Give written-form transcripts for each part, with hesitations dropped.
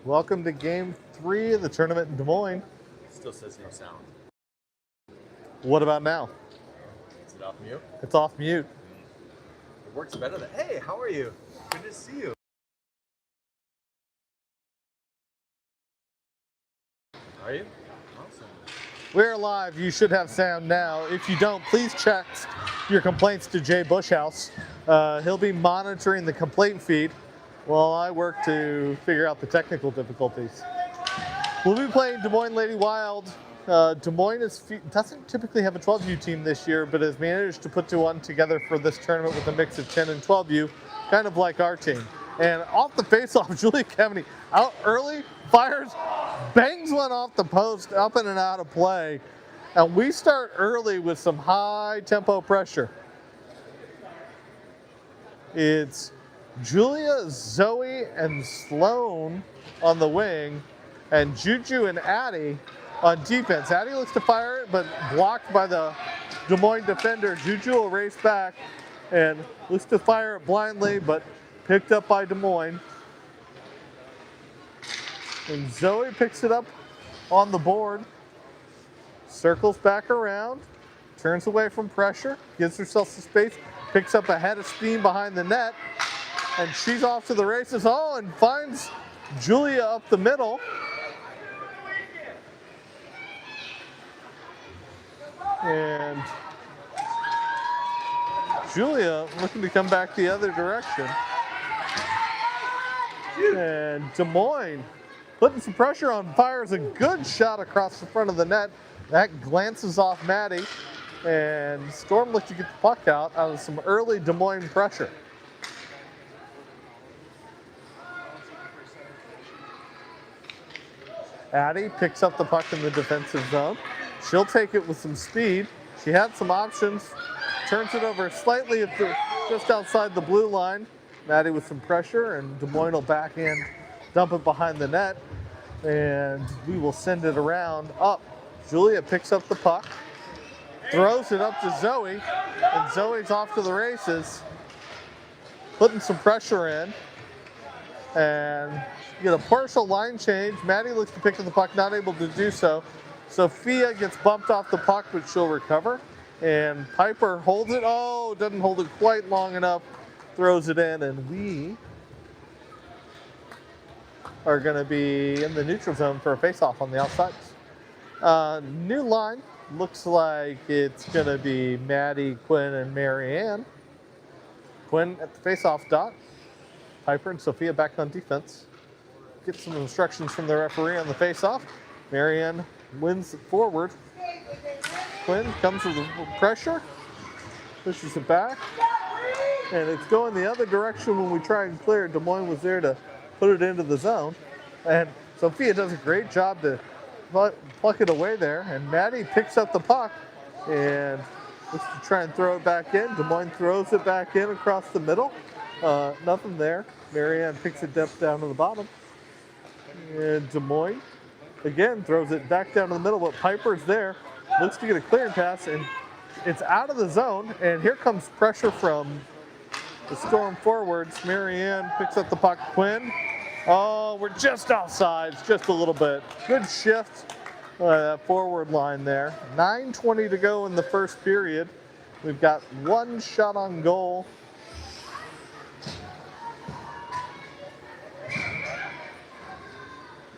Welcome to game 3 of the tournament in Des Moines. Still says no sound. What about now? Is it off mute? It's off mute. It works better than. Hey, how are you? Good to see you. Are you? Awesome. We're live. You should have sound now. If you don't, please check your complaints to Jay Bushhouse. He'll be monitoring the complaint feed while I work to figure out the technical difficulties. We'll be playing Des Moines Lady Wild. Des Moines doesn't typically have a 12U team this year, but has managed to put one together for this tournament with a mix of 10 and 12U, kind of like our team. And off the face-off, Julia Kemeny out early, fires, bangs one off the post, up and out of play. And we start early with some high tempo pressure. It's Julia, Zoe, and Sloan on the wing, and Juju and Addie on defense. Addie looks to fire it, but blocked by the Des Moines defender. Juju will race back and looks to fire it blindly, but picked up by Des Moines. And Zoe picks it up on the board, circles back around, turns away from pressure, gives herself some space, picks up a head of steam behind the net, and she's off to the races. Oh, and finds Julia up the middle. And Julia looking to come back the other direction. And Des Moines putting some pressure on, fires a good shot across the front of the net. That glances off Maddie. And Storm looks to get the puck out of some early Des Moines pressure. Addie picks up the puck in the defensive zone. She'll take it with some speed. She had some options. Turns it over slightly just outside the blue line. Maddie with some pressure, and Des Moines will backhand dump it behind the net. And we will send it around up. Julia picks up the puck, throws it up to Zoe, and Zoe's off to the races, putting some pressure in. And you get a partial line change. Maddie looks to pick up the puck, not able to do so. Sophia gets bumped off the puck, but she'll recover. And Piper holds it. Oh, doesn't hold it quite long enough. Throws it in, and we are going to be in the neutral zone for a face-off on the outsides. New line. Looks like it's going to be Maddie, Quinn, and Marianne. Quinn at the face-off dot. Piper and Sophia back on defense. Get some instructions from the referee on the face-off. Marianne wins it forward. Quinn comes with the pressure, pushes it back, and it's going the other direction when we try and clear. Des Moines was there to put it into the zone, and Sophia does a great job to pluck it away there, and Maddie picks up the puck and looks to try and throw it back in. Des Moines throws it back in across the middle. Nothing there. Marianne picks it down to the bottom. And Des Moines, again, throws it back down to the middle, but Piper's there. Looks to get a clearing pass, and it's out of the zone. And here comes pressure from the Storm forwards. Marianne picks up the puck. Quinn. Oh, we're just offsides, just a little bit. Good shift, forward line there. 9:20 to go in the first period. We've got one shot on goal.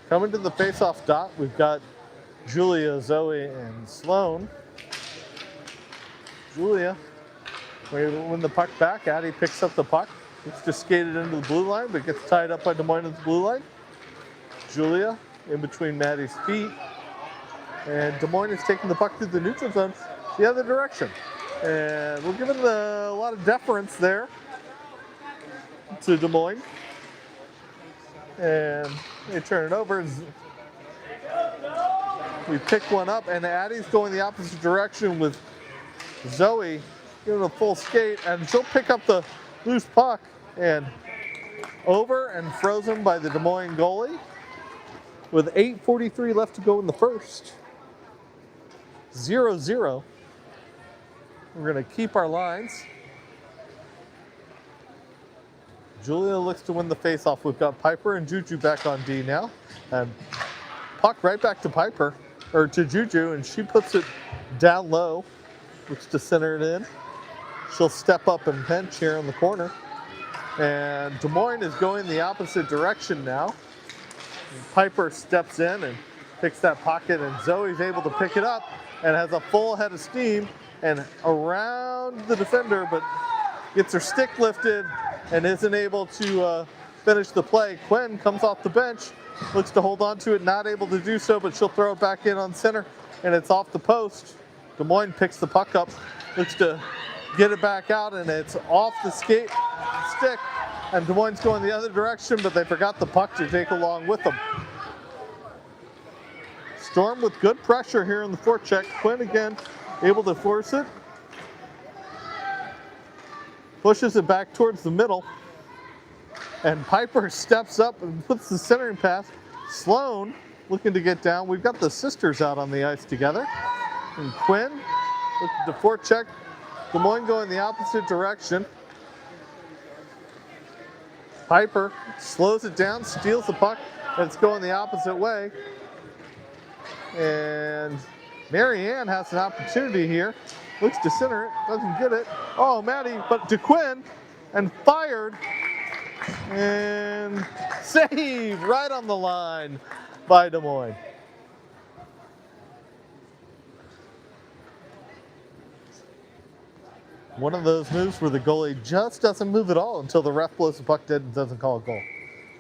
Coming to the face-off dot, we've got Julia, Zoe, and Sloan. Julia, we win the puck back. Addie picks up the puck. It's just skated into the blue line, but gets tied up by Des Moines at the blue line. Julia in between Maddie's feet. And Des Moines is taking the puck through the neutral zone the other direction. And we're giving a lot of deference there to Des Moines. And they turn it over. We pick one up, and Addie's going the opposite direction with Zoe giving a full skate, and she'll pick up the loose puck and over and frozen by the Des Moines goalie with 8:43 left to go in the first. 0-0. We're going to keep our lines. Julia looks to win the face-off. We've got Piper and Juju back on D now. And puck right back to Piper, or to Juju, and she puts it down low. Looks to center it in. She'll step up and pinch here in the corner. And Des Moines is going the opposite direction now. And Piper steps in and picks that pocket, and Zoe's able to pick it up and has a full head of steam and around the defender, but gets her stick lifted and isn't able to finish the play. Quinn comes off the bench, looks to hold on to it, not able to do so, but she'll throw it back in on center, and it's off the post. Des Moines picks the puck up, looks to get it back out, and it's off the stick, and Des Moines going the other direction, but they forgot the puck to take along with them. Storm with good pressure here in the forecheck. Quinn again able to force it. Pushes it back towards the middle. And Piper steps up and puts the centering pass. Sloan looking to get down. We've got the sisters out on the ice together. And Quinn looking to forecheck. Des Moines going the opposite direction. Piper slows it down, steals the puck, and it's going the opposite way. And Marianne has an opportunity here. Looks to center it, doesn't get it. Oh, Maddie, but to Quinn, and fired. And saved right on the line by Des Moines. One of those moves where the goalie just doesn't move at all until the ref blows the puck dead and doesn't call a goal.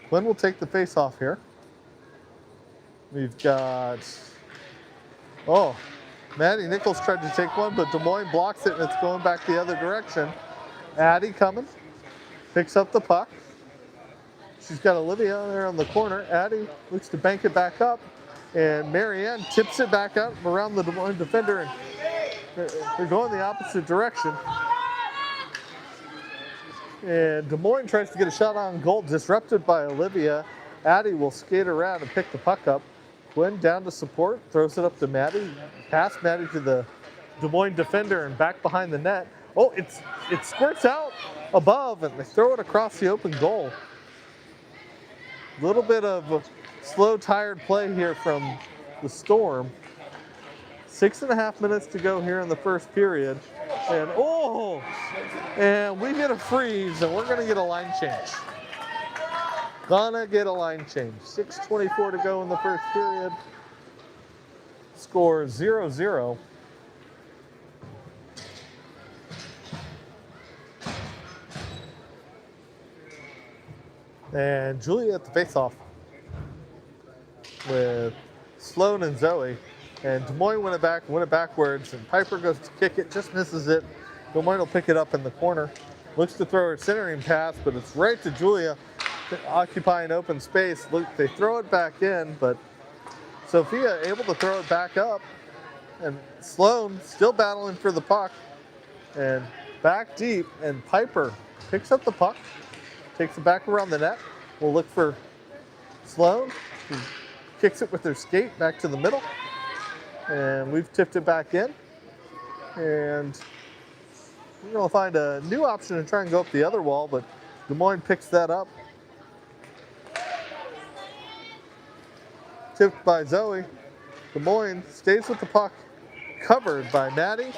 Quinn will take the face-off here. We've got, Maddie Nichols tried to take one, but Des Moines blocks it, and it's going back the other direction. Addie coming, picks up the puck. She's got Olivia there on the corner. Addie looks to bank it back up, and Marianne tips it back up around the Des Moines defender, and they're going the opposite direction. And Des Moines tries to get a shot on goal, disrupted by Olivia. Addie will skate around and pick the puck up. Quinn down to support, throws it up to Maddie. Past Maddie to the Des Moines defender and back behind the net. Oh, it squirts out above, and they throw it across the open goal. A little bit of a slow, tired play here from the Storm. 6.5 minutes to go here in the first period. And we get a freeze, and we're gonna get a line change. Gonna get a line change. 6:24 to go in the first period. Score 0-0. And Julia at the faceoff with Sloan and Zoe. And Des Moines win it backwards, and Piper goes to kick it, just misses it. Des Moines will pick it up in the corner. Looks to throw her centering pass, but it's right to Julia, occupying open space. Look, they throw it back in, but Sophia able to throw it back up. And Sloan still battling for the puck. And back deep, and Piper picks up the puck, takes it back around the net. We'll look for Sloan, who kicks it with her skate back to the middle. And we've tipped it back in. And we're going to find a new option and try and go up the other wall, but Des Moines picks that up. Tipped by Zoe. Des Moines stays with the puck, covered by Maddie.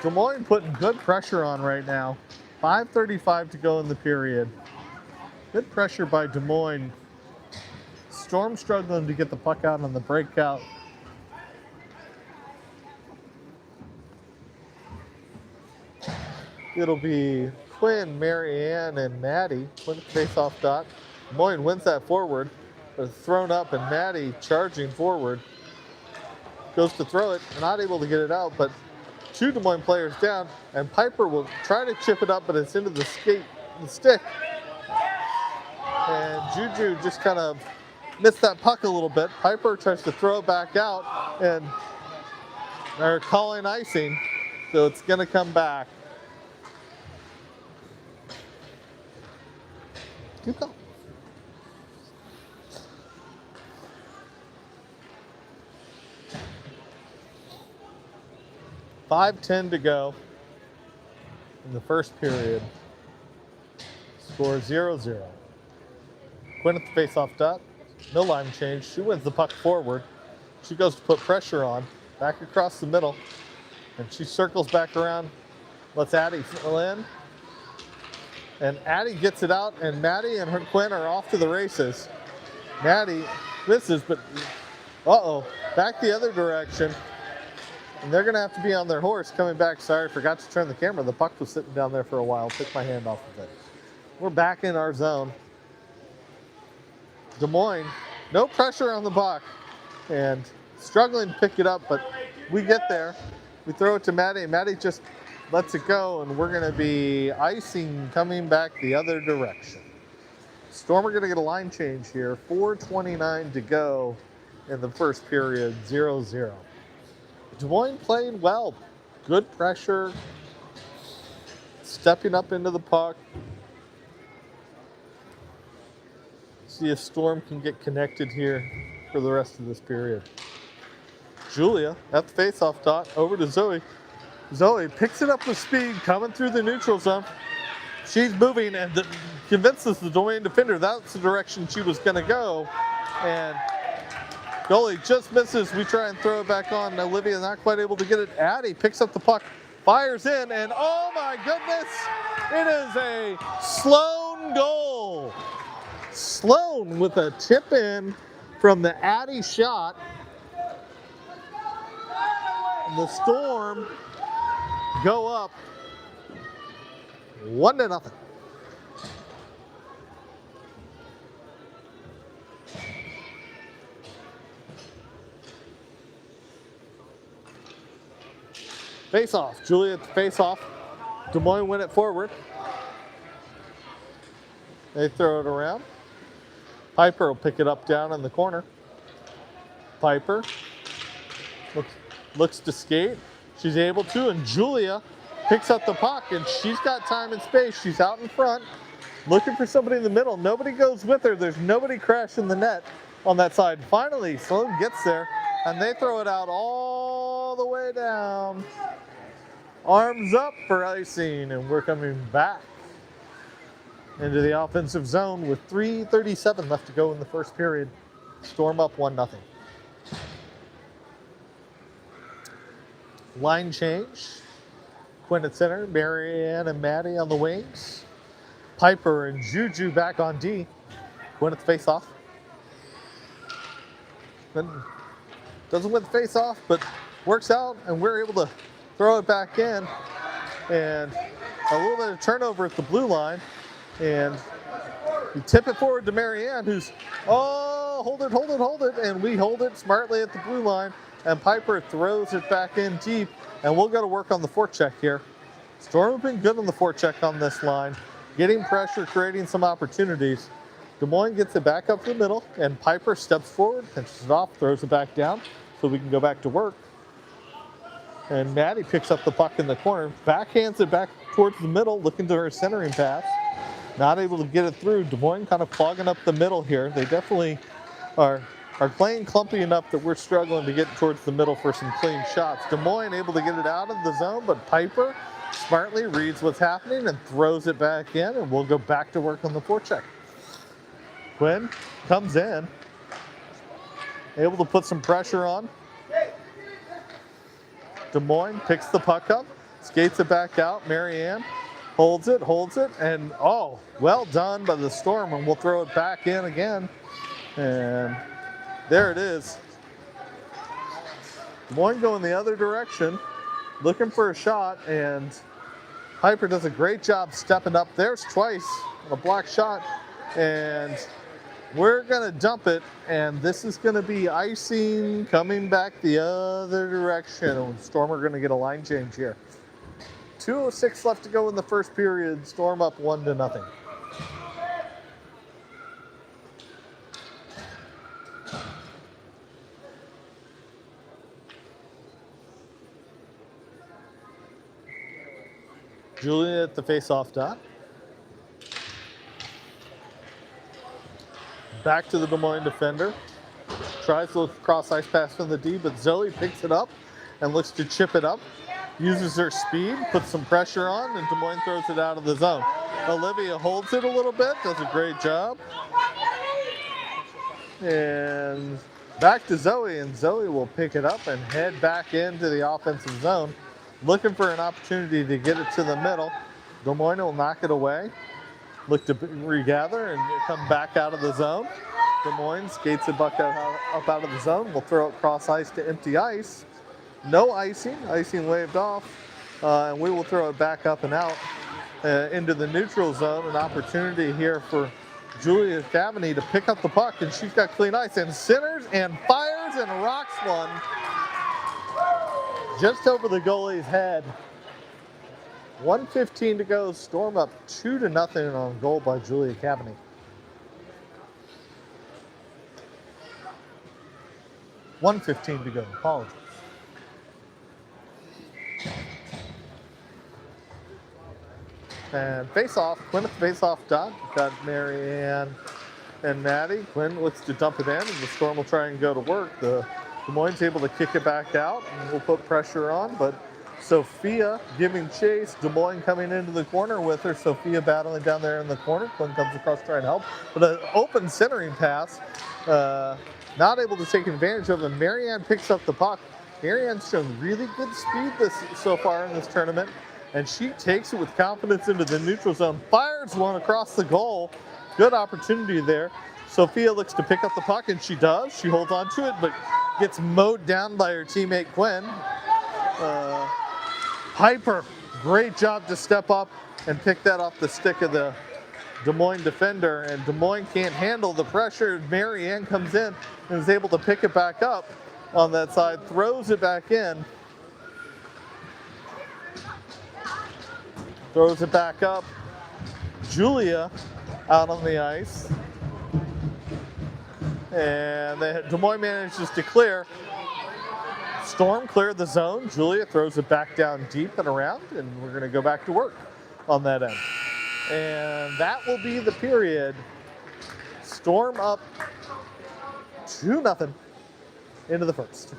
Des Moines putting good pressure on right now. 5:35 to go in the period. Good pressure by Des Moines. Storm struggling to get the puck out on the breakout. It'll be Quinn, Marianne, and Maddie. Quinn face-off dot. Des Moines wins that forward, but it's thrown up, and Maddie charging forward. Goes to throw it, not able to get it out, but two Des Moines players down, and Piper will try to chip it up, but it's into the stick. And Juju just kind of missed that puck a little bit. Piper tries to throw it back out, and they're calling icing, so it's going to come back. Keep going. $5:10 to go in the first period. Score 0-0. Quinn at the face-off dot. No line change. She wins the puck forward. She goes to put pressure on. Back across the middle. And she circles back around. Lets Addie fill in. And Addie gets it out, and Maddie and her Quinn are off to the races. Maddie misses, but back the other direction. And they're going to have to be on their horse coming back. Sorry, forgot to turn the camera. The puck was sitting down there for a while. Took my hand off of it. We're back in our zone. Des Moines, no pressure on the puck. And struggling to pick it up, but we get there. We throw it to Maddie, and Maddie just lets it go, and we're going to be icing coming back the other direction. Storm are going to get a line change here. 4:29 to go in the first period, 0-0. Des Moines playing well. Good pressure. Stepping up into the puck. See if Storm can get connected here for the rest of this period. Julia at the face-off dot, over to Zoe. Zoe picks it up with speed, coming through the neutral zone. She's moving and convinces the Des Moines defender that's the direction she was going to go. And goalie just misses. We try and throw it back on. Olivia not quite able to get it. Addie picks up the puck, fires in, and oh my goodness, it is a Sloan goal. Sloan with a tip in from the Addie shot. And the Storm go up 1-0. Face-off. Julia at the face-off. Des Moines win it forward. They throw it around. Piper will pick it up down in the corner. Piper looks to skate. She's able to, and Julia picks up the puck, and she's got time and space. She's out in front, looking for somebody in the middle. Nobody goes with her. There's nobody crashing the net on that side. Finally, Sloan gets there, and they throw it out all the way down. Arms up for icing, and we're coming back into the offensive zone with 3:37 left to go in the first period. Storm up 1-0. Line change. Quinn at center, Marianne and Maddie on the wings. Piper and Juju back on D. Quinn at the face-off. Then doesn't win the face-off, but works out, and we're able to throw it back in. And a little bit of turnover at the blue line. And we tip it forward to Marianne, who's, hold it. And we hold it smartly at the blue line. And Piper throws it back in deep. And we'll go to work on the forecheck here. Storm have been good on the forecheck on this line. Getting pressure, creating some opportunities. Des Moines gets it back up the middle. And Piper steps forward, pinches it off, throws it back down so we can go back to work. And Maddie picks up the puck in the corner. Backhands it back towards the middle, looking to her centering pass. Not able to get it through. Des Moines kind of clogging up the middle here. They definitely are playing clumpy enough that we're struggling to get towards the middle for some clean shots. Des Moines able to get it out of the zone, but Piper smartly reads what's happening and throws it back in, and we'll go back to work on the forecheck. Quinn comes in, able to put some pressure on. Des Moines picks the puck up, skates it back out. Marianne holds it, and well done by the Storm, and we'll throw it back in again. And there it is. Des Moines going the other direction, looking for a shot, and Piper does a great job stepping up. There's twice on a block shot, and we're gonna dump it, and this is gonna be icing coming back the other direction. Storm are gonna get a line change here. 2:06 left to go in the first period. Storm up 1-0. Julia at the face-off dot. Back to the Des Moines defender. Tries to look cross ice pass from the D, but Zoe picks it up and looks to chip it up. uses her speed, puts some pressure on, and Des Moines throws it out of the zone. Olivia holds it a little bit, does a great job. And back to Zoe, and Zoe will pick it up and head back into the offensive zone, looking for an opportunity to get it to the middle. Des Moines will knock it away, look to regather and come back out of the zone. Des Moines skates it back up out of the zone. We'll throw it cross ice to empty ice. No icing, icing waved off, and we will throw it back up and out into the neutral zone. An opportunity here for Julia Cavany to pick up the puck, and she's got clean ice and centers and fires and rocks one just over the goalie's head. 1:15 to go. Storm up 2-0 on goal by Julia Cavany. $1:15 to go. Apologies. And face-off. Quinn at the face-off dot. Got Marianne and Maddie. Quinn looks to dump it in, and the Storm will try and go to work. The Des Moines able to kick it back out, and we'll put pressure on, but Sophia giving chase. Des Moines coming into the corner with her. Sophia battling down there in the corner. Quinn comes across trying to help, but an open centering pass. Not able to take advantage of it. Marianne picks up the puck. Marianne's shown really good speed so far in this tournament, and she takes it with confidence into the neutral zone. Fires one across the goal. Good opportunity there. Sophia looks to pick up the puck, and she does. She holds on to it, but gets mowed down by her teammate Quinn. Piper, great job to step up and pick that off the stick of the Des Moines defender, and Des Moines can't handle the pressure. Marianne comes in and is able to pick it back up on that side, throws it back in. Throws it back up. Julia out on the ice. And Des Moines manages to clear. Storm cleared the zone. Julia throws it back down deep and around, and we're going to go back to work on that end. And that will be the period. Storm up 2-0 into the first.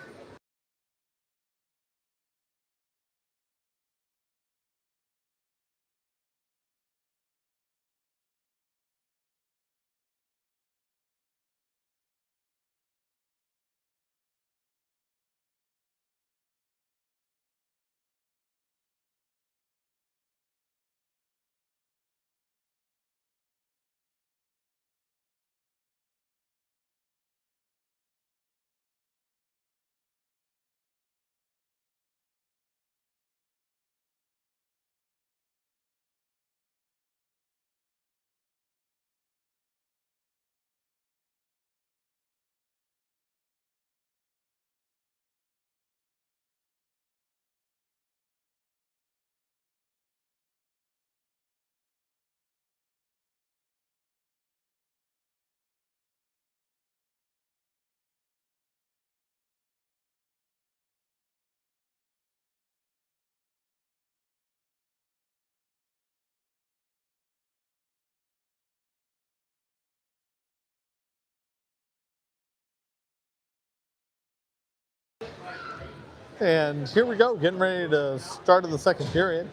And here we go, getting ready to start of the second period.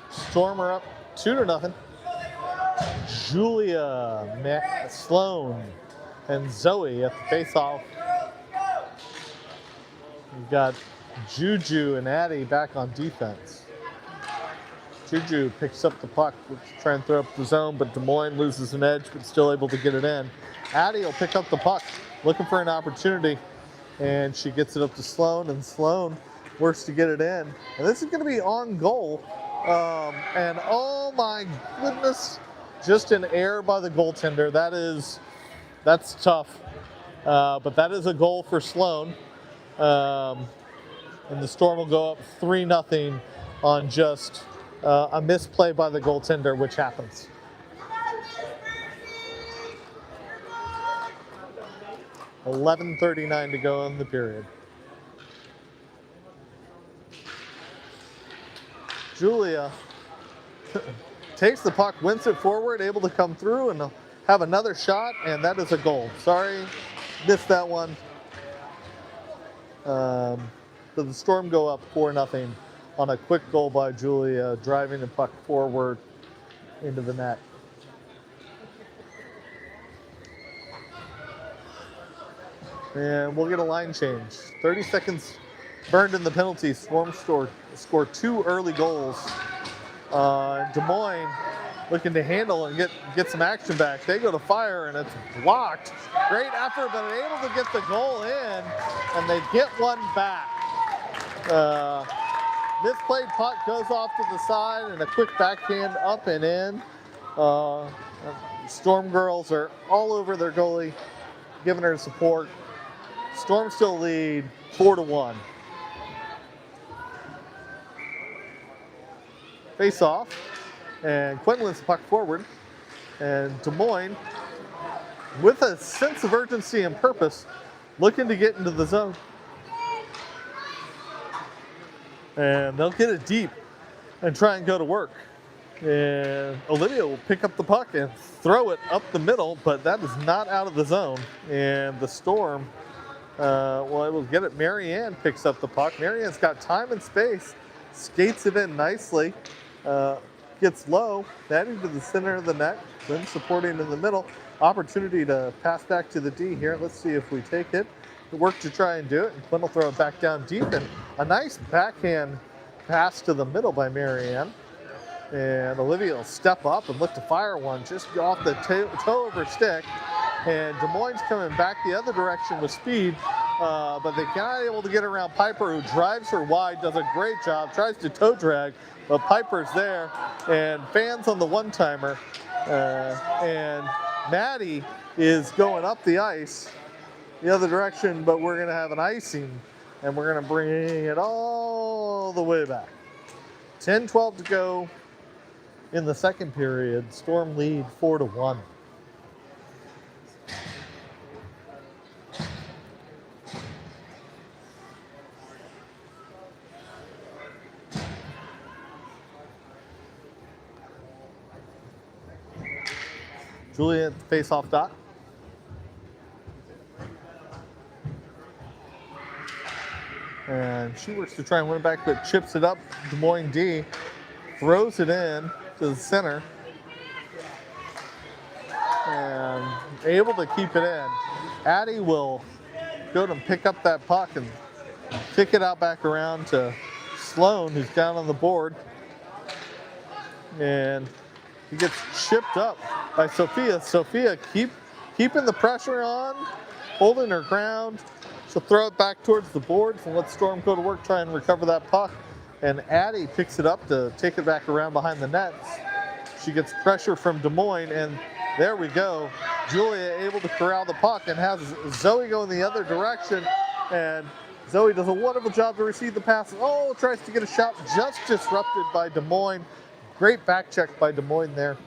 Storm are up 2-0. Julia, Sloan, and Zoe at the face-off. We've got Juju and Addie back on defense. Juju picks up the puck, trying to throw up the zone, but Des Moines loses an edge, but still able to get it in. Addie will pick up the puck, looking for an opportunity, and she gets it up to Sloan, and Sloan works to get it in. And this is going to be on goal. And oh my goodness, just an error by the goaltender. That's tough. But that is a goal for Sloan. And the Storm will go up 3-0 on just a misplay by the goaltender, which happens. $11:39 to go in the period. Julia takes the puck, wins it forward, able to come through and have another shot, and that is a goal. Sorry, missed that one. So the Storm go up 4-0 on a quick goal by Julia, driving the puck forward into the net. And we'll get a line change. 30 seconds burned in the penalty. Storm score 2 early goals. Des Moines looking to handle and get some action back. They go to fire and it's blocked. Great effort, but able to get the goal in, and they get one back. Misplayed puck goes off to the side and a quick backhand up and in. Storm girls are all over their goalie, giving her support. Storm still lead 4-1. Face off, and Quinn wins the puck forward, and Des Moines, with a sense of urgency and purpose, looking to get into the zone. And they'll get it deep and try and go to work. And Olivia will pick up the puck and throw it up the middle, but that is not out of the zone. And the Storm, well, it will get it. Marianne picks up the puck. Marianne's got time and space, skates it in nicely, gets low, batting to the center of the net, then supporting in the middle. Opportunity to pass back to the D here. Let's see if we take it. Work to try and do it, and Quinn will throw it back down deep, and a nice backhand pass to the middle by Marianne. And Olivia will step up and look to fire one just off the toe of her stick. And Des Moines coming back the other direction with speed, but they cannot able to get around Piper, who drives her wide, does a great job, tries to toe drag, but Piper's there, and fans on the one-timer. And Maddie is going up the ice the other direction, but we're going to have an icing, and we're going to bring it all the way back. 10-12 to go in the second period. Storm lead 4-1. Julia at the face-off dot. And she works to try and win it back, but chips it up. Des Moines D throws it in to the center. And able to keep it in. Addie will go to pick up that puck and kick it out back around to Sloan, who's down on the board. And he gets chipped up by Sophia. Sophia keeping the pressure on, holding her ground. She'll throw it back towards the boards and let Storm go to work, try and recover that puck. And Addie picks it up to take it back around behind the nets. She gets pressure from Des Moines, and there we go. Julia able to corral the puck and has Zoe go in the other direction. And Zoe does a wonderful job to receive the pass. Oh, tries to get a shot, just disrupted by Des Moines. Great back check by Des Moines there.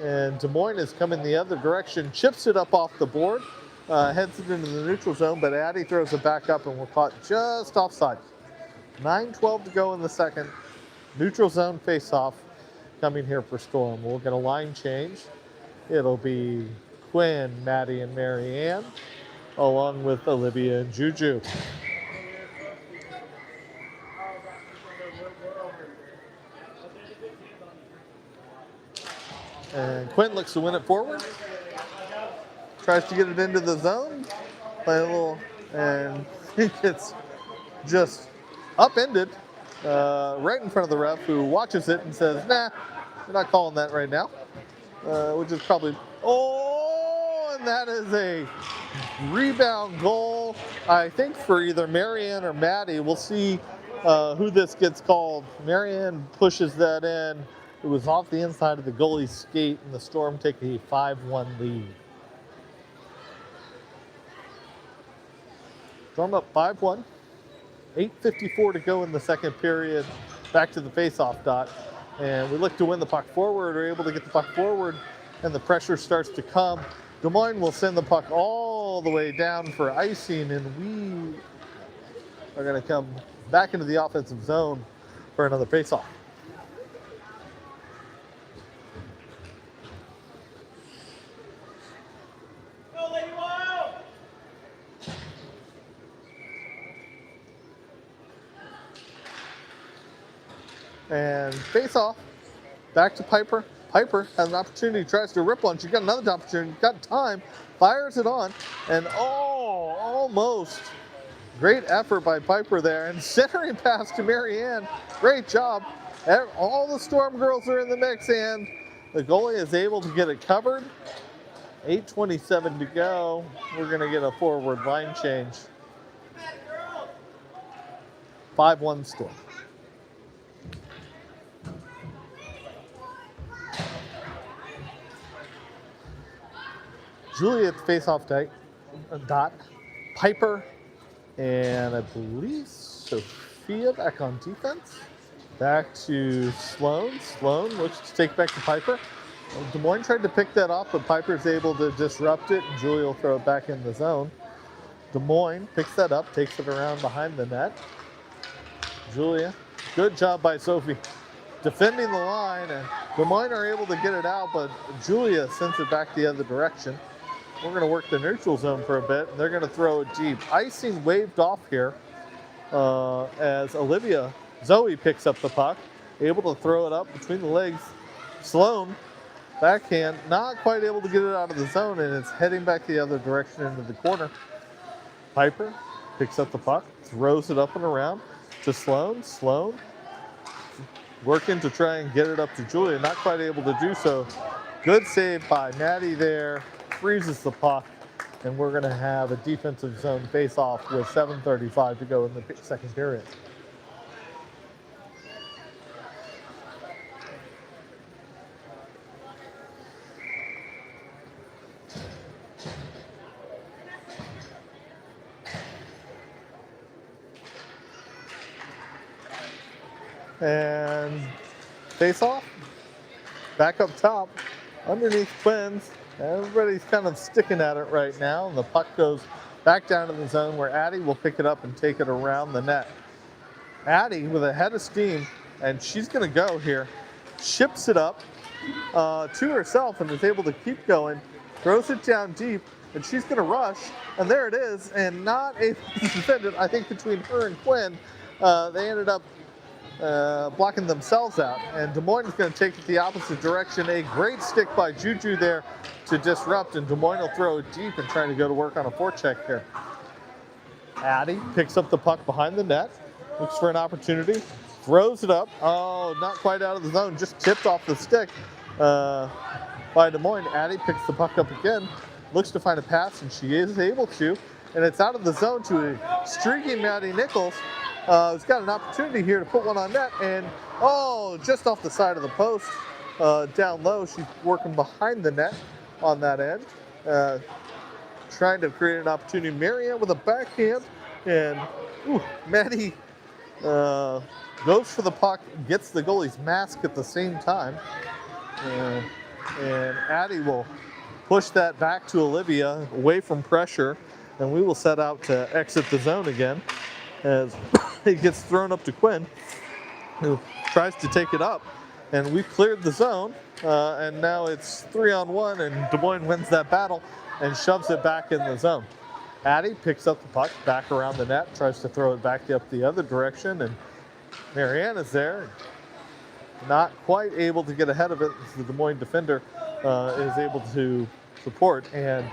And Des Moines is coming the other direction, chips it up off the board, heads it into the neutral zone, but Addie throws it back up and we're caught just offside. 9-12 to go in the second. Neutral zone face-off coming here for Storm. We'll get a line change. It'll be Quinn, Maddie, and Marianne, along with Olivia and Juju. And Quinn looks to win it forward. Tries to get it into the zone. Play a little, and he gets just upended right in front of the ref, who watches it and says, nah, you're not calling that right now. Which is probably, oh, and that is a rebound goal, I think, for either Marianne or Maddie. We'll see who this gets called. Marianne pushes that in. It was off the inside of the goalie's skate, and the Storm take a 5-1 lead. Storm up 5-1. 8:54 to go in the second period. Back to the face-off dot. And we look to win the puck forward. We're able to get the puck forward, and the pressure starts to come. Des Moines will send the puck all the way down for icing, and we are going to come back into the offensive zone for another face-off. And face off. Back to Piper. Piper has an opportunity, tries to rip one. She's got another opportunity, got time, fires it on, and almost. Great effort by Piper there, and centering pass to Marianne. Great job. All the Storm girls are in the mix, and the goalie is able to get it covered. 8:27 to go. We're going to get a forward line change. 5-1 still. Julia at the face-off dot. Piper and I believe Sophia back on defense. Back to Sloan. Sloan looks to take back to Piper. Des Moines tried to pick that off, but Piper's able to disrupt it, and Julia will throw it back in the zone. Des Moines picks that up, takes it around behind the net. Julia, good job by Sophie defending the line, and Des Moines are able to get it out, but Julia sends it back the other direction. We're going to work the neutral zone for a bit, and they're going to throw it deep. Icing waved off here as Zoe picks up the puck, able to throw it up between the legs. Sloan, backhand, not quite able to get it out of the zone, and it's heading back the other direction into the corner. Piper picks up the puck, throws it up and around to Sloan. Sloan working to try and get it up to Julia, not quite able to do so. Good save by Maddie there. Freezes the puck, and we're going to have a defensive zone face-off with 7:35 to go in the second period. And face-off, back up top, underneath Quinn's. Everybody's kind of sticking at it right now, and the puck goes back down to the zone where Addie will pick it up and take it around the net. Addie with a head of steam, and she's going to go here, ships it up to herself and is able to keep going, throws it down deep, and she's going to rush, and there it is, and not able to defend it. I think between her and Quinn, they ended up blocking themselves out, and Des Moines is going to take it the opposite direction. A great stick by Juju there to disrupt, and Des Moines will throw it deep and trying to go to work on a forecheck here. Addie picks up the puck behind the net, looks for an opportunity, throws it up. Oh, not quite out of the zone, just tipped off the stick by Des Moines. Addie picks the puck up again, looks to find a pass, and she is able to, and it's out of the zone to a streaking Maddie Nichols. Who's got an opportunity here to put one on net, and just off the side of the post, down low. She's working behind the net on that end, trying to create an opportunity. Marianne with a backhand, and Maddie goes for the puck, gets the goalie's mask at the same time, and Addie will push that back to Olivia away from pressure, and we will set out to exit the zone again as it gets thrown up to Quinn, who tries to take it up, and we've cleared the zone, and now it's 3-on-1, and Des Moines wins that battle and shoves it back in the zone. Addie picks up the puck back around the net, tries to throw it back up the other direction, and Marianne is there, not quite able to get ahead of it. The Des Moines defender is able to support, and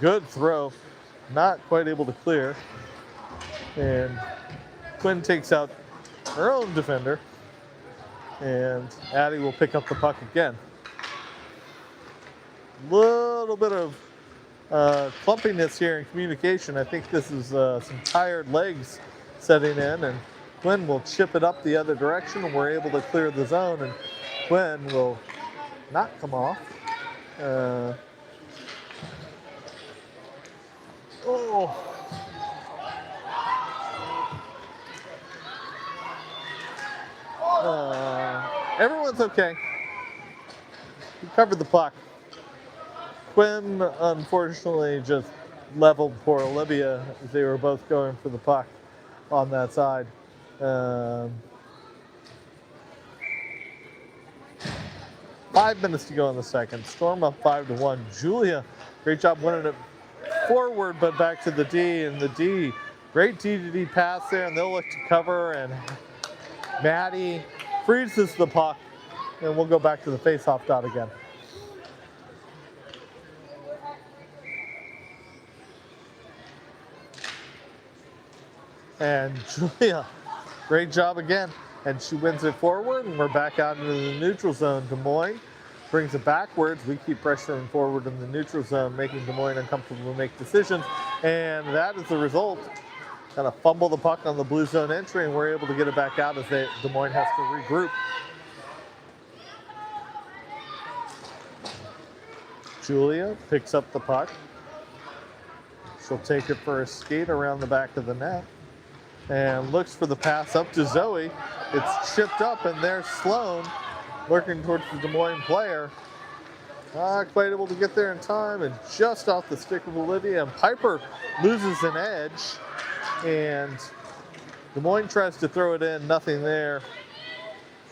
good throw, not quite able to clear, and Quinn takes out her own defender, and Addie will pick up the puck again. Little bit of clumpiness here in communication. I think this is some tired legs setting in, and Quinn will chip it up the other direction, and we're able to clear the zone, and Quinn will not come off. Everyone's okay. We covered the puck. Quinn, unfortunately, just leveled poor Olivia as they were both going for the puck on that side. 5 minutes to go in the second. Storm up 5-1. Julia, great job winning it forward, but back to the D, and the D, great D to D pass there, and they'll look to cover, and Maddie freezes the puck, and we'll go back to the face-off dot again. And Julia, great job again. And she wins it forward, and we're back out into the neutral zone. Des Moines brings it backwards. We keep pressuring forward in the neutral zone, making Des Moines uncomfortable to make decisions. And that is the result. Kind of fumble the puck on the blue zone entry, and we're able to get it back out as Des Moines has to regroup. Julia picks up the puck. She'll take it for a skate around the back of the net and looks for the pass up to Zoe. It's chipped up, and there's Sloan lurking towards the Des Moines player. Not quite able to get there in time, and just off the stick of Olivia, and Piper loses an edge, and Des Moines tries to throw it in, nothing there.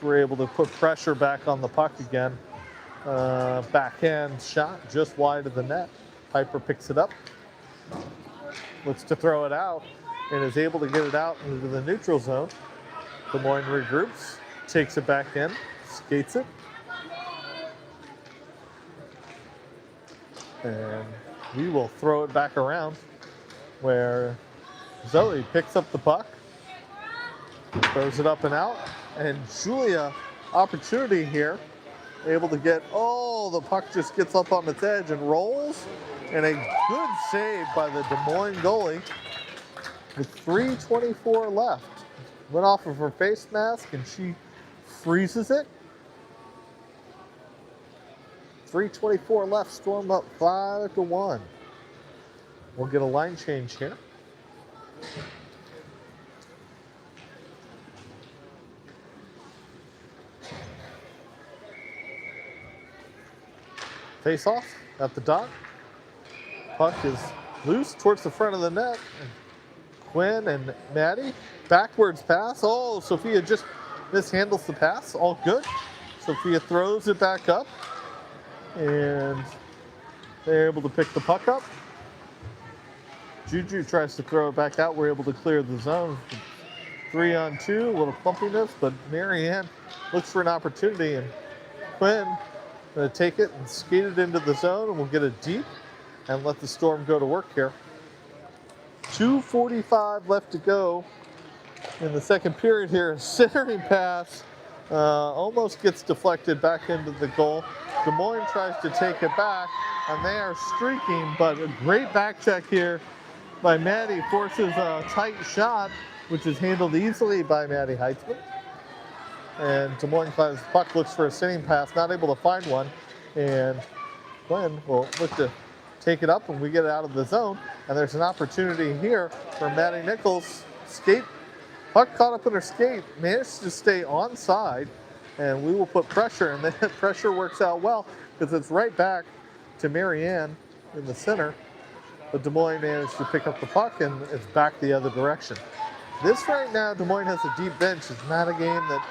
We're able to put pressure back on the puck again. Backhand shot just wide of the net. Piper picks it up, looks to throw it out, and is able to get it out into the neutral zone. Des Moines regroups, takes it back in, skates it. And we will throw it back around where Zoe picks up the puck, throws it up and out, and Julia, opportunity here, able to get, the puck just gets up on its edge and rolls, and a good save by the Des Moines goalie with 3:24 left. Went off of her face mask, and she freezes it. 3:24 left, Storm up 5-1. We'll get a line change here. Face off at the dot. Puck is loose towards the front of the net. Quinn and Maddie, backwards pass. Sophia just mishandles the pass. All good. Sophia throws it back up, and they're able to pick the puck up. Juju tries to throw it back out. We're able to clear the zone. 3-on-2, a little clumpiness, but Marianne looks for an opportunity, and Quinn going to take it and skate it into the zone, and we'll get it deep and let the Storm go to work here. 2:45 left to go in the second period here. Centering pass almost gets deflected back into the goal. Des Moines tries to take it back, and they are streaking, but a great back check here by Maddie forces a tight shot, which is handled easily by Maddie Heitzman. And Des Moines finds the puck, looks for a sitting pass, not able to find one, and Glenn will look to take it up, and we get it out of the zone, and there's an opportunity here for Maddie Nichols. Skate, puck caught up in her skate, managed to stay onside, and we will put pressure, and that pressure works out well because it's right back to Marianne in the center. But Des Moines managed to pick up the puck, and it's back the other direction. This right now, Des Moines has a deep bench. It's not a game that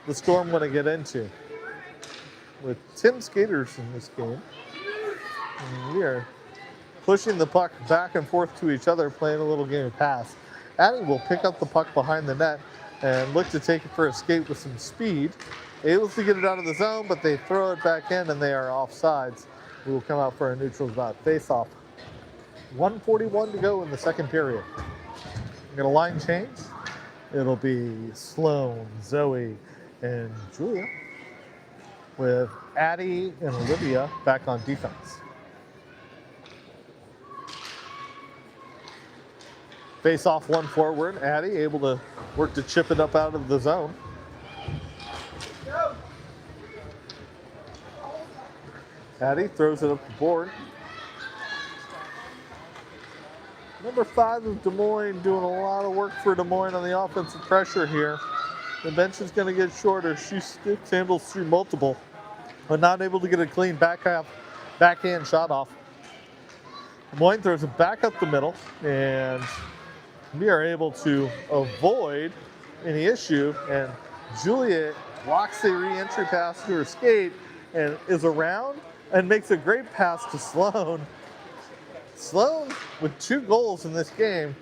the Storm want to get into. With 10 skaters in this game, and we are pushing the puck back and forth to each other, playing a little game of pass. Addie will pick up the puck behind the net and look to take it for a skate with some speed. Able to get it out of the zone, but they throw it back in, and they are offsides. We will come out for a neutral dot face-off. 1:41 to go in the second period. We're going to line change. It'll be Sloan, Zoe, and Julia, with Addie and Olivia back on defense. Face off one forward. Addie able to work to chip it up out of the zone. Addie throws it up the board. Number 5 of Des Moines doing a lot of work for Des Moines on the offensive pressure here. The bench is going to get shorter. She handles through multiple, but not able to get a clean backhand shot off. Des Moines throws it back up the middle, and we are able to avoid any issue. And Julia blocks the re-entry pass to her skate and is around and makes a great pass to Sloan. Sloan with 2 goals in this game,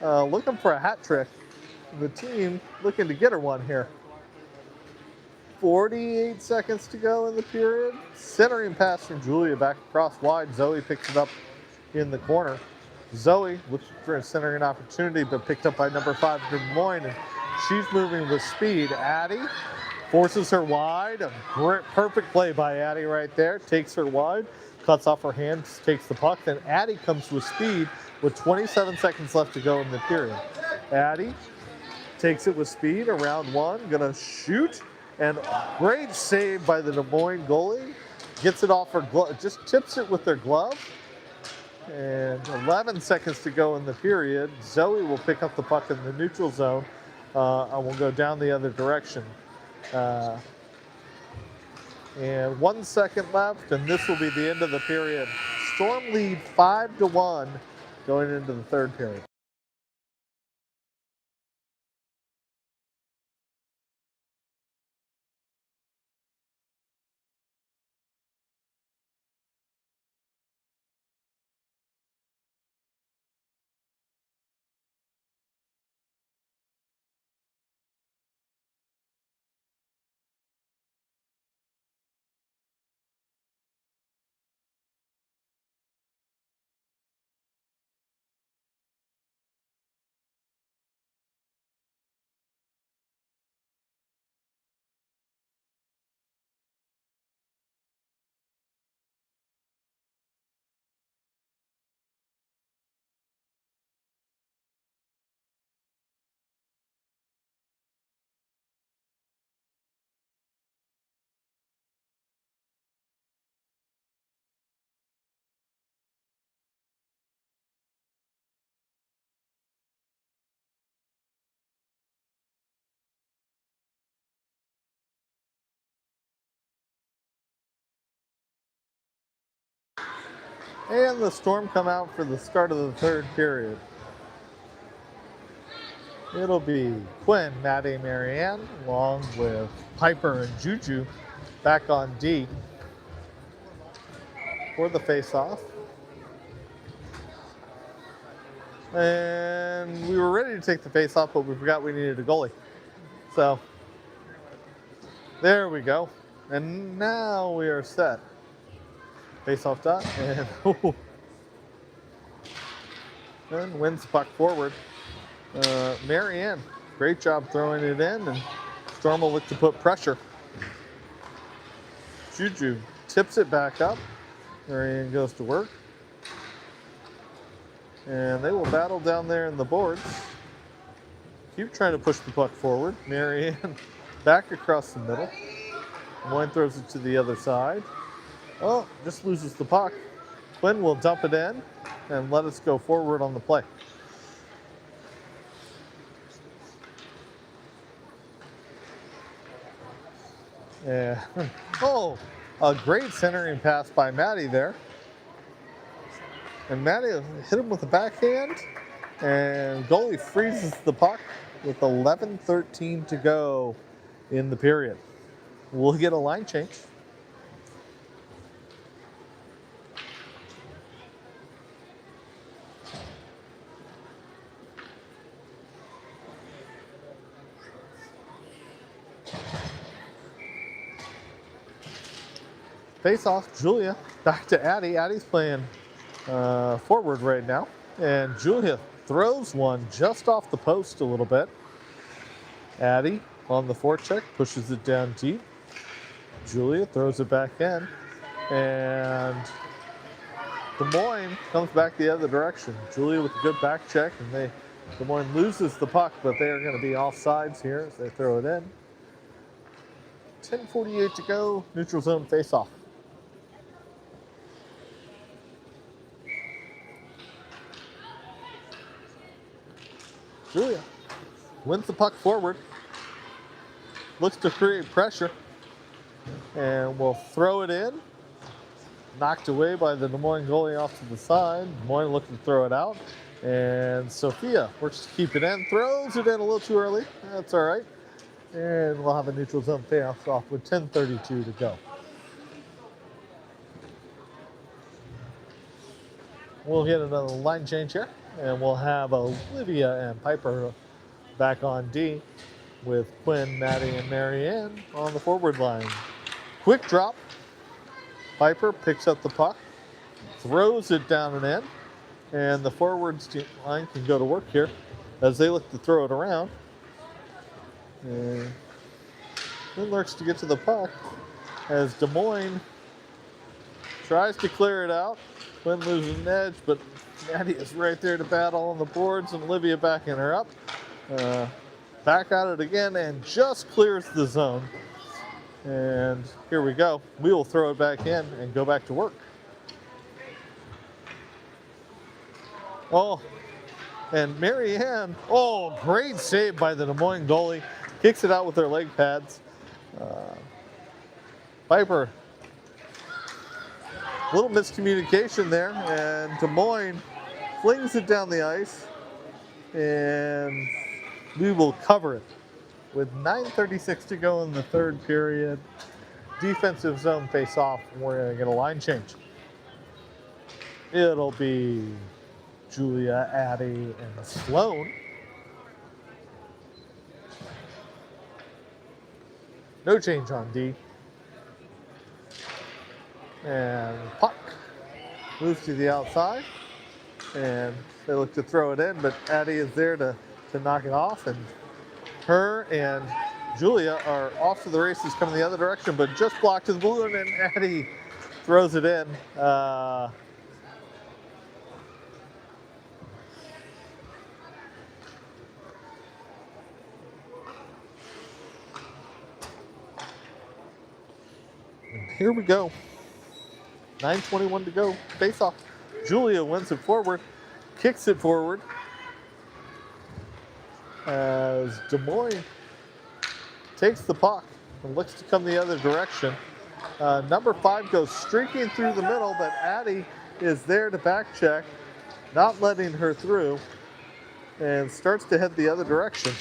looking for a hat trick. The team looking to get her one here. 48 seconds to go in the period. Centering pass from Julia back across wide. Zoe picks it up in the corner. Zoe looks for a centering opportunity, but picked up by number 5, Des Moines, and she's moving with speed. Addie forces her wide. A perfect play by Addie right there. Takes her wide, cuts off her hands, takes the puck. Then Addie comes with speed with 27 seconds left to go in the period. Addie takes it with speed around one, gonna shoot, and great save by the Des Moines goalie. Gets it off her glove, just tips it with their glove. And 11 seconds to go in the period. Zoe will pick up the puck in the neutral zone and will go down the other direction. And 1 second left, and this will be the end of the period. Storm lead 5-1 going into the third period. And the Storm come out for the start of the third period. It'll be Quinn, Maddie, Marianne, along with Piper and Juju back on D for the face-off. And we were ready to take the face-off, but we forgot we needed a goalie. So, there we go. And now we are set. Face-off done, and wins the puck forward. Marianne, great job throwing it in, and Storm will look to put pressure. Juju tips it back up. Marianne goes to work. And they will battle down there in the boards. Keep trying to push the puck forward. Marianne back across the middle. Moine throws it to the other side. Oh, just loses the puck. Quinn will dump it in and let us go forward on the play. Yeah. Oh, a great centering pass by Maddie there. And Maddie hit him with a backhand, and goalie freezes the puck with 11:13 to go in the period. We'll get a line change. Face off, Julia back to Addie. Addie's playing forward right now, and Julia throws one just off the post a little bit. Addie on the forecheck pushes it down deep. Julia throws it back in, and Des Moines comes back the other direction. Julia with a good back check, and Des Moines loses the puck, but they are going to be offsides here as they throw it in. 10:48 to go, neutral zone face-off. Julia wins the puck forward, looks to create pressure, and will throw it in. Knocked away by the Des Moines goalie off to the side. Des Moines looking to throw it out, and Sophia works to keep it in, throws it in a little too early. That's all right. And we'll have a neutral zone face-off with 10:32 to go. We'll get another line change here, and we'll have Olivia and Piper back on D. with Quinn, Maddie, and Marianne on the forward line. Quick drop. Piper picks up the puck, throws it down and in, and the forwards line can go to work here as they look to throw it around. And Quinn lurks to get to the puck as Des Moines tries to clear it out. Quinn loses an edge, but Maddie is right there to battle on the boards, and Olivia backing her up. Back at it again and just clears the zone. And here we go. We will throw it back in and go back to work. Oh, and Marianne, oh, great save by the Des Moines goalie. Kicks it out with her leg pads. Piper, a little miscommunication there, and Des Moines flings it down the ice, and we will cover it. With 9:36 to go in the third period, defensive zone face-off, we're going to get a line change. It'll be Julia, Addie, and Sloan. No change on D. And puck moves to the outside, and they look to throw it in, but Addie is there to knock it off, and her and Julia are off to the races coming the other direction, but just blocked to the balloon, and Addie throws it in. Here we go. 9:21 to go. Face off. Julia wins it forward, kicks it forward as Des Moines takes the puck and looks to come the other direction. Number 5 goes streaking through the middle, but Addie is there to back check, not letting her through, and starts to head the other direction.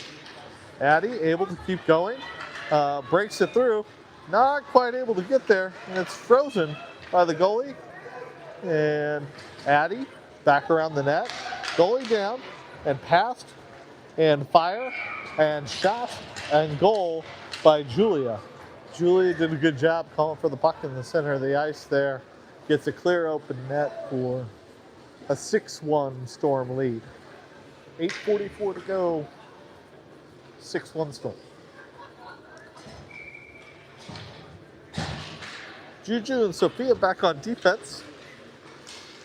Addie able to keep going, breaks it through, not quite able to get there, and it's frozen by the goalie. And Addie back around the net, goalie down, and passed, and fire, and shot, and goal by Julia. Julia did a good job calling for the puck in the center of the ice there. Gets a clear open net for a 6-1 Storm lead. 8:44 to go. 6-1 Storm. Juju and Sophia back on defense.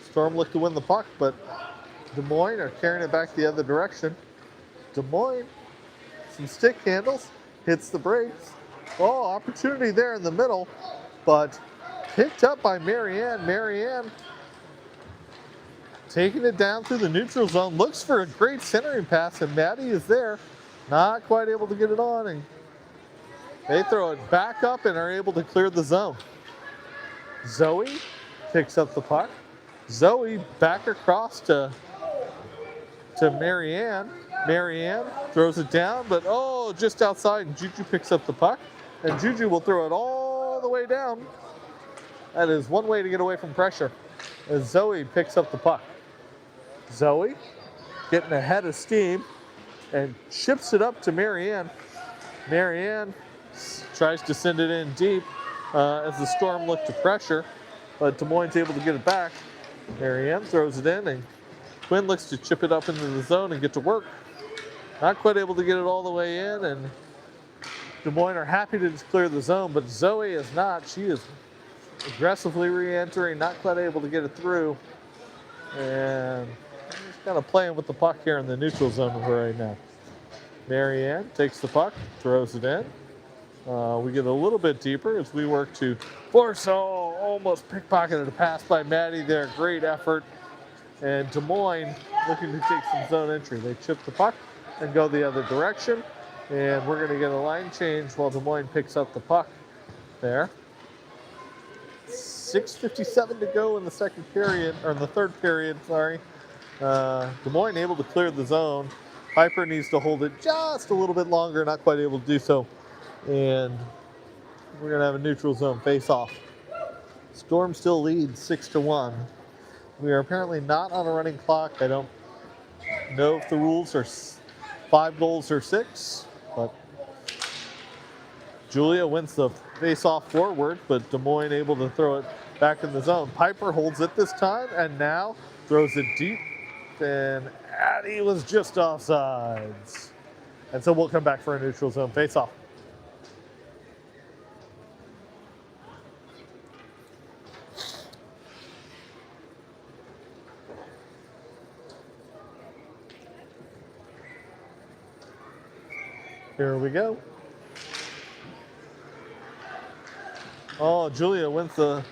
Storm looked to win the puck, but Des Moines are carrying it back the other direction. Des Moines, some stick handles, hits the brakes. Oh, opportunity there in the middle, but picked up by Marianne. Marianne taking it down through the neutral zone, looks for a great centering pass, and Maddie is there, not quite able to get it on, and they throw it back up and are able to clear the zone. Zoe picks up the puck. Zoe back across to Marianne. Marianne throws it down, but oh, just outside, and Juju picks up the puck, and Juju will throw it all the way down. That is one way to get away from pressure, as Zoe picks up the puck. Zoe getting ahead of steam and chips it up to Marianne. Marianne tries to send it in deep as the Storm look to pressure, but Des Moines able to get it back. Marianne throws it in, and Quinn looks to chip it up into the zone and get to work. Not quite able to get it all the way in, and Des Moines are happy to just clear the zone, but Zoe is not. She is aggressively re-entering, not quite able to get it through, and just kind of playing with the puck here in the neutral zone with her right now. Marianne takes the puck, throws it in. We get a little bit deeper as we work to force, almost pickpocketed a pass by Maddie there. Great effort. And Des Moines looking to take some zone entry. They chip the puck and go the other direction. And we're going to get a line change while Des Moines picks up the puck there. 6:57 to go in the second period, or in the third period, sorry. Des Moines able to clear the zone. Piper needs to hold it just a little bit longer, not quite able to do so. And we're going to have a neutral zone face-off. Storm still leads 6-1. We are apparently not on a running clock. I don't know if the rules are 5 goals or 6, but Julia wins the face-off forward, but Des Moines able to throw it back in the zone. Piper holds it this time and now throws it deep. And Addie was just offsides. And so we'll come back for a neutral zone face-off. Here we go. Oh, Julia wins the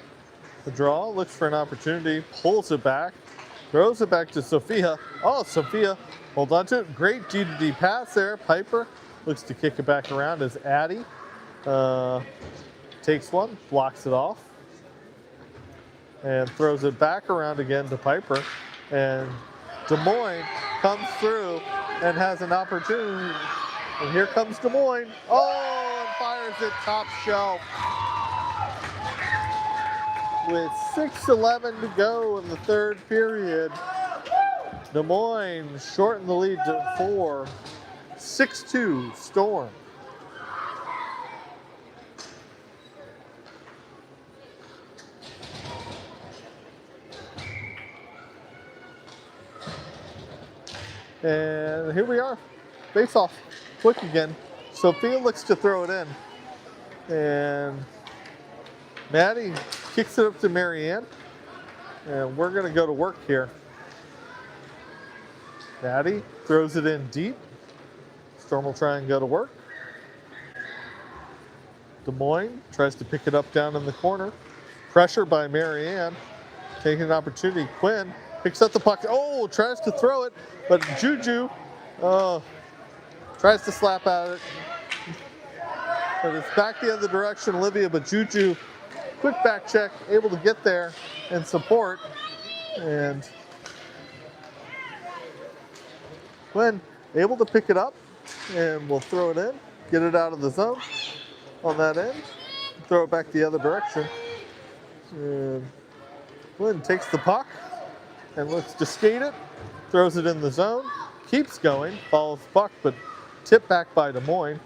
draw, looks for an opportunity, pulls it back, throws it back to Sophia. Oh, Sophia, hold on to it. Great D-to-D pass there. Piper looks to kick it back around as Addie takes one, blocks it off, and throws it back around again to Piper. And Des Moines comes through and has an opportunity. And here comes Des Moines. Oh, and fires it top shelf. With 6:11 to go in the third period, Des Moines shortened the lead to 4. 6-2 Storm. And here we are. Face off. Quick again. Sophia looks to throw it in. And Maddie kicks it up to Marianne. And we're going to go to work here. Maddie throws it in deep. Storm will try and go to work. Des Moines tries to pick it up down in the corner. Pressure by Marianne. Taking an opportunity. Quinn picks up the puck. Oh, tries to throw it. But Juju tries to slap at it. But it's back the other direction, Olivia. But Juju, quick back check, able to get there and support. And Quinn able to pick it up. And we'll throw it in. Get it out of the zone on that end. Throw it back the other direction. And Quinn takes the puck and looks to skate it. Throws it in the zone. Keeps going. Follows the puck, but tipped back by Des Moines.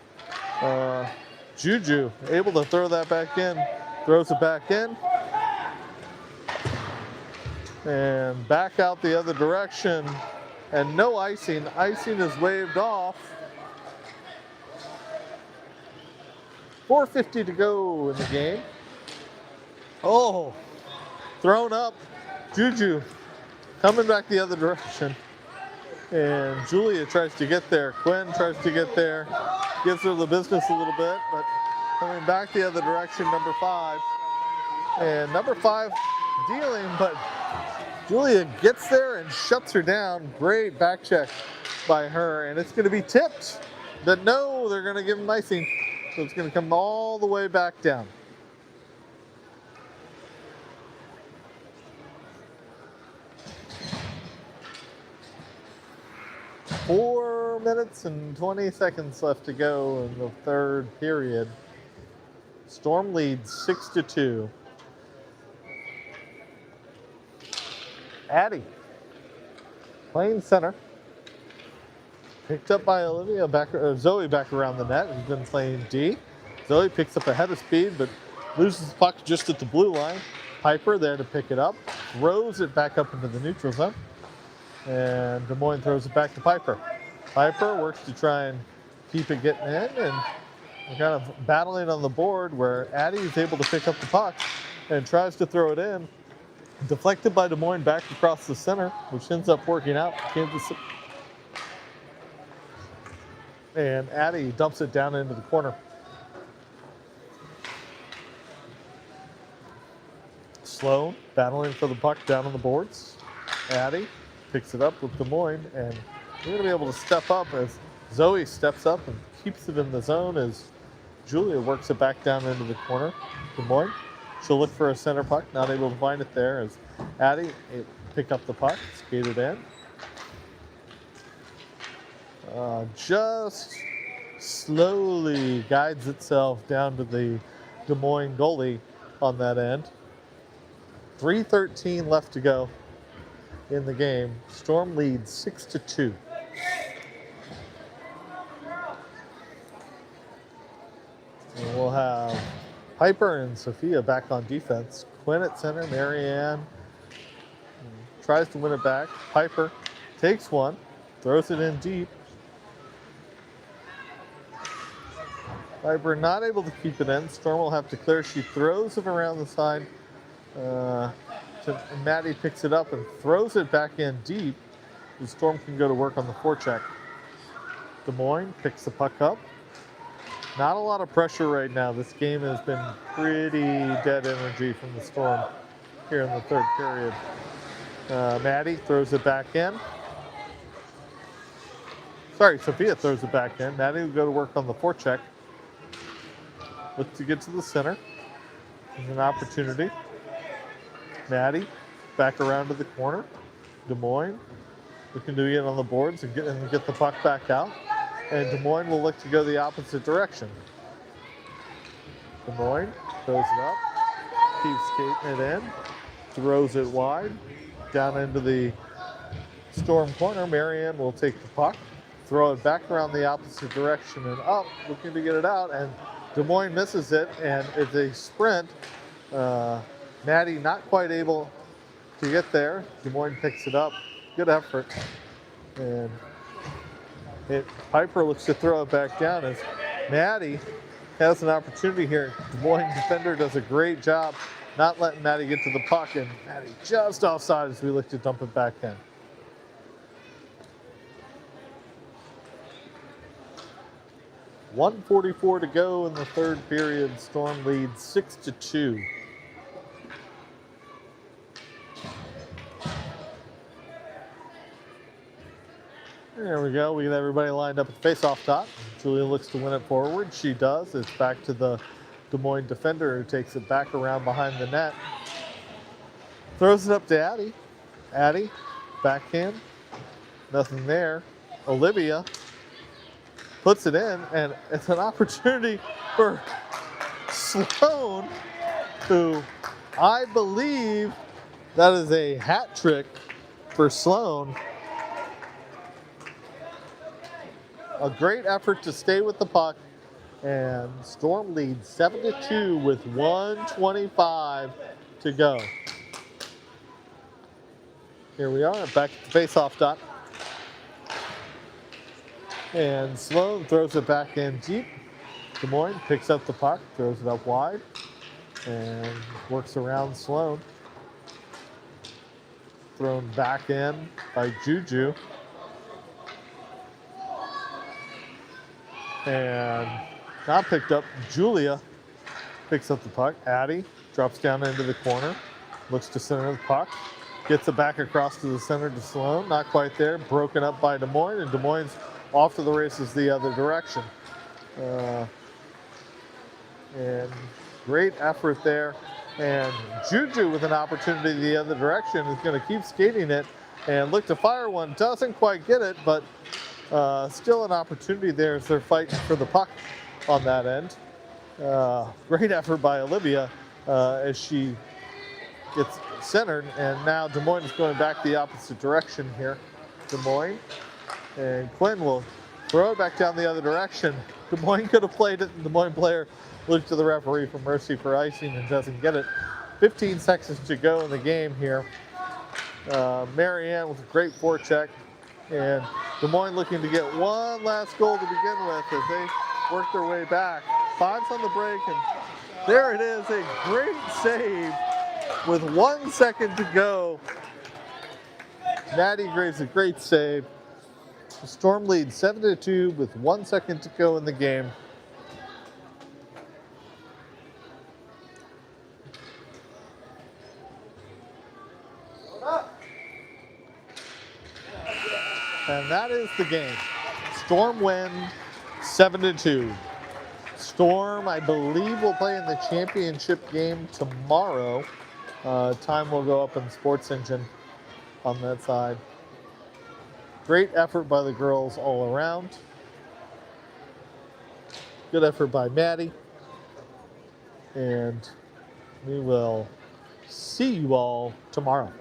Juju able to throw that back in. Throws it back in. And back out the other direction. And no icing. Icing is waved off. 4:50 to go in the game. Oh, thrown up. Juju coming back the other direction. And Julia tries to get there. Quinn tries to get there. Gives her the business a little bit, but coming back the other direction, number 5. And number 5 dealing, but Julia gets there and shuts her down. Great back check by her, and it's going to be tipped. But no, they're going to give him icing. So it's going to come all the way back down. Four minutes and 20 seconds left to go in the third period. Storm leads 6-2. Addie playing center. Picked up by Olivia, Zoe back around the net, who's been playing D. Zoe picks up a head of speed, but loses the puck just at the blue line. Piper there to pick it up, throws it back up into the neutral zone. And Des Moines throws it back to Piper. Piper works to try and keep it getting in, and we're kind of battling on the board where Addie is able to pick up the puck and tries to throw it in. Deflected by Des Moines back across the center, which ends up working out. Kansas City. And Addie dumps it down into the corner. Sloan battling for the puck down on the boards. Addie picks it up with Des Moines, and we're going to be able to step up as Zoe steps up and keeps it in the zone as Julia works it back down into the corner. Des Moines, she'll look for a center puck, not able to find it there as Addie pick up the puck, skate it in. Just slowly guides itself down to the Des Moines goalie on that end. 3:13 left to go in the game. Storm leads 6-2. And we'll Piper and Sophia back on defense. Quinn at center, Marianne tries to win it back. Piper takes one, throws it in deep. Piper not able to keep it in. Storm will have to clear. She throws it around the side. Maddie picks it up and throws it back in deep. The Storm can go to work on the forecheck. Des Moines picks the puck up. Not a lot of pressure right now. This game has been pretty dead energy from the Storm here in the third period. Maddie throws it back in. Sorry, Sophia throws it back in. Maddie will go to work on the forecheck. Look to get to the center. There's an opportunity. Maddie back around to the corner. Des Moines looking to get on the boards and get the puck back out. And Des Moines will look to go the opposite direction. Des Moines throws it up, keeps skating it in, throws it wide, down into the Storm corner. Marianne will take the puck, throw it back around the opposite direction and up, looking to get it out, and Des Moines misses it, and it's a sprint. Maddie not quite able to get there. Des Moines picks it up. Good effort. And Piper looks to throw it back down as Maddie has an opportunity here. Des Moines defender does a great job not letting Maddie get to the puck, and Maddie just offside as we look to dump it back in. .144 to go in the third period. Storm leads 6-2. There we go. We get everybody lined up at the face-off dot. Julia looks to win it forward. She does. It's back to the Des Moines defender who takes it back around behind the net. Throws it up to Addie. Addie, backhand. Nothing there. Olivia puts it in, and it's an opportunity for Sloan, who I believe that is a hat trick for Sloan. A great effort to stay with the puck, and Storm leads 7-2 with 1:25 to go. Here we are, back at the face-off dot. And Sloan throws it back in deep. Des Moines picks up the puck, throws it up wide, and works around Sloan. Thrown back in by Juju. And not picked up. Julia picks up the puck. Addie drops down into the corner, looks to center the puck, gets it back across to the center to Sloan. Not quite there. Broken up by Des Moines, and Des Moines off to the races the other direction. And great effort there. And Juju with an opportunity the other direction is going to keep skating it and look to fire one. Doesn't quite get it, but still an opportunity there as they're fighting for the puck on that end. Great effort by Olivia as she gets centered, and now Des Moines is going back the opposite direction here. Des Moines, and Quinn will throw it back down the other direction. Des Moines could have played it, and the Des Moines player looked to the referee for mercy for icing and doesn't get it. 15 seconds to go in the game here. Marianne with a great forecheck, and Des Moines looking to get one last goal to begin with as they work their way back. Fives on the break, and there it is, a great save with 1 second to go. Maddie Graves, a great save. The Storm leads 7-2 with 1 second to go in the game. And that is the game. Storm win 7-2. Storm, I believe, will play in the championship game tomorrow. Time will go up in Sports Engine on that side. Great effort by the girls all around. Good effort by Maddie. And we will see you all tomorrow.